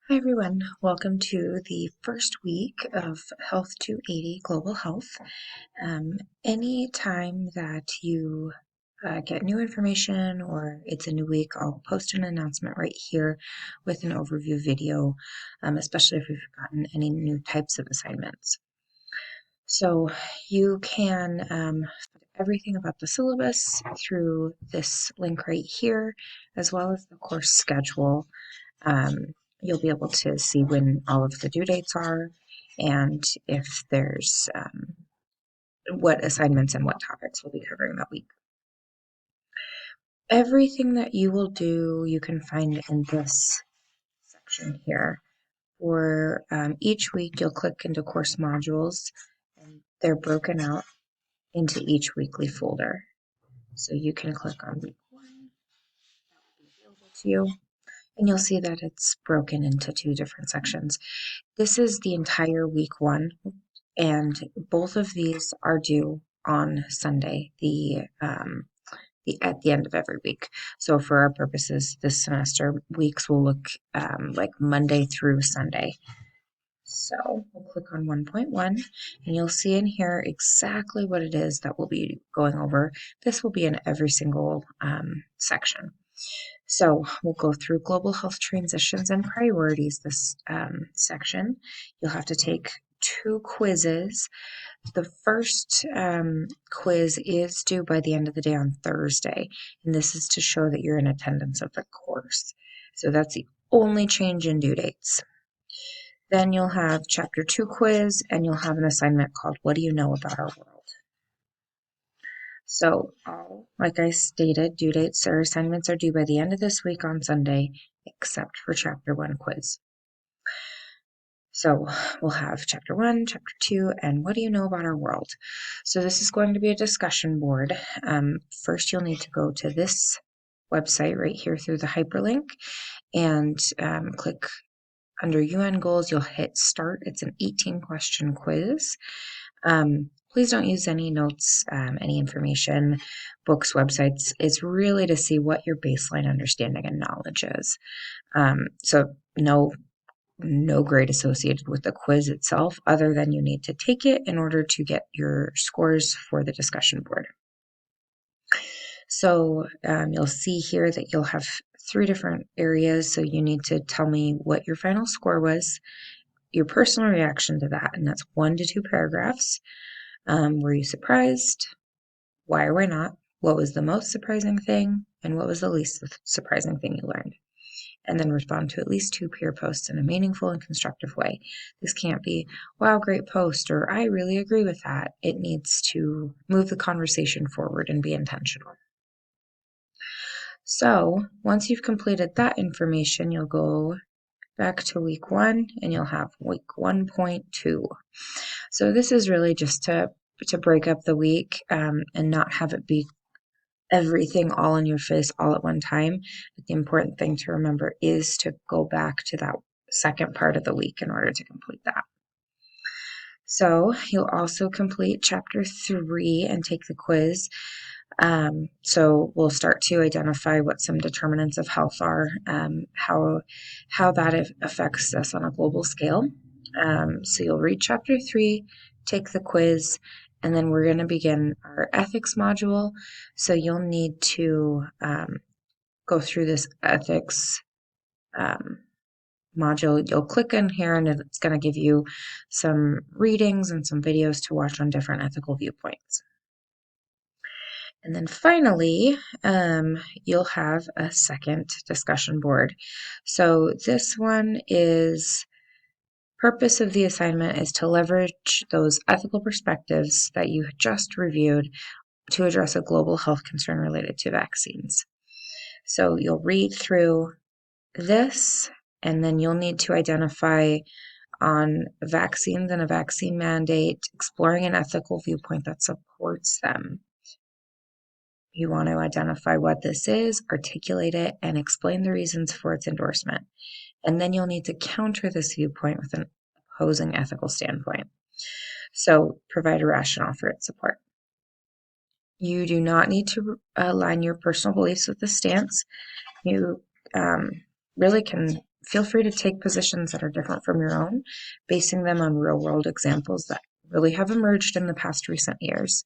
Hi everyone, welcome to the first week of Health 280 Global Health. Anytime that you get new information or it's a new week, I'll post an announcement right here with an overview video, especially if we've gotten any new types of assignments. So you can find everything about the syllabus through this link right here, as well as the course schedule. You'll be able to see when all of the due dates are and if there's what assignments and what topics we'll be covering that week. Everything that you will do, you can find in this section here. For each week, you'll click into course modules, and they're broken out into each weekly folder. So you can click on week 1, that will be available to you, and you'll see that it's broken into 2 different sections. This is the entire week 1, and both of these are due on Sunday, at the end of every week. So for our purposes this semester, weeks will look like Monday through Sunday. So we'll click on 1.1 and you'll see in here exactly what it is that we'll be going over. This will be in every single section. So we'll go through global health transitions and priorities this section. You'll have to take 2 quizzes. The first quiz is due by the end of the day on Thursday, and this is to show that you're in attendance of the course. So that's the only change in due dates. Then you'll have Chapter 2 quiz, and you'll have an assignment called What Do You Know About Our World? So, like I stated, due dates or assignments are due by the end of this week on Sunday, except for Chapter 1 quiz. So we'll have Chapter 1, Chapter 2, and What Do You Know About Our World? So this is going to be a discussion board. First, you'll need to go to this website right here through the hyperlink and click under UN Goals. You'll hit Start. It's an 18-question quiz. Please don't use any notes, any information, books, websites. It's really to see what your baseline understanding and knowledge is. So no grade associated with the quiz itself, other than you need to take it in order to get your scores for the discussion board. So you'll see here that you'll have 3 different areas. So you need to tell me what your final score was, your personal reaction to that, and that's 1 to 2 paragraphs. Were you surprised? Why or why not? What was the most surprising thing? And what was the least surprising thing you learned? And then respond to at least 2 peer posts in a meaningful and constructive way. This can't be, wow, great post, or I really agree with that. It needs to move the conversation forward and be intentional. So once you've completed that information, you'll go back to week 1 and you'll have week 1.2. So this is really just to break up the week and not have it be everything all in your face all at one time. But the important thing to remember is to go back to that second part of the week in order to complete that. So you'll also complete Chapter 3 and take the quiz. So we'll start to identify what some determinants of health are, how that affects us on a global scale. So you'll read Chapter 3, take the quiz, and then we're going to begin our ethics module. So you'll need to go through this ethics module. You'll click in here and it's going to give you some readings and some videos to watch on different ethical viewpoints. And then finally, you'll have a second discussion board. So this one is, purpose of the assignment is to leverage those ethical perspectives that you just reviewed to address a global health concern related to vaccines. So you'll read through this, and then you'll need to identify on vaccines and a vaccine mandate, exploring an ethical viewpoint that supports them. You want to identify what this is, articulate it, and explain the reasons for its endorsement. And then you'll need to counter this viewpoint with an opposing ethical standpoint. So provide a rationale for its support. You do not need to align your personal beliefs with the stance. You really can feel free to take positions that are different from your own, basing them on real world examples that really have emerged in the past recent years.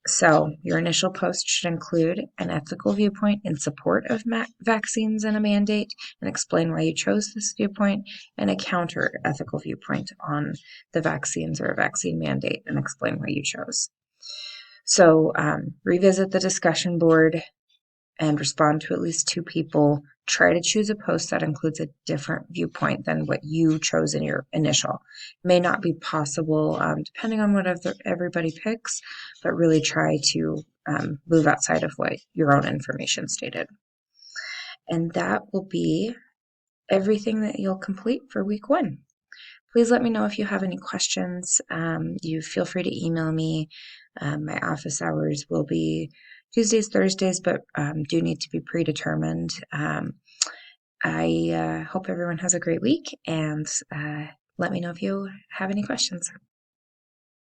So your initial post should include an ethical viewpoint in support of vaccines and a mandate, and explain why you chose this viewpoint, and a counter ethical viewpoint on the vaccines or a vaccine mandate, and explain why you chose. So revisit the discussion board and respond to at least 2 people. Try to choose a post that includes a different viewpoint than what you chose in your initial. It may not be possible depending on what everybody picks, but really try to move outside of what your own information stated. And that will be everything that you'll complete for week 1. Please let me know if you have any questions. You feel free to email me. My office hours will be Tuesdays, Thursdays, but do need to be predetermined. I hope everyone has a great week, and let me know if you have any questions.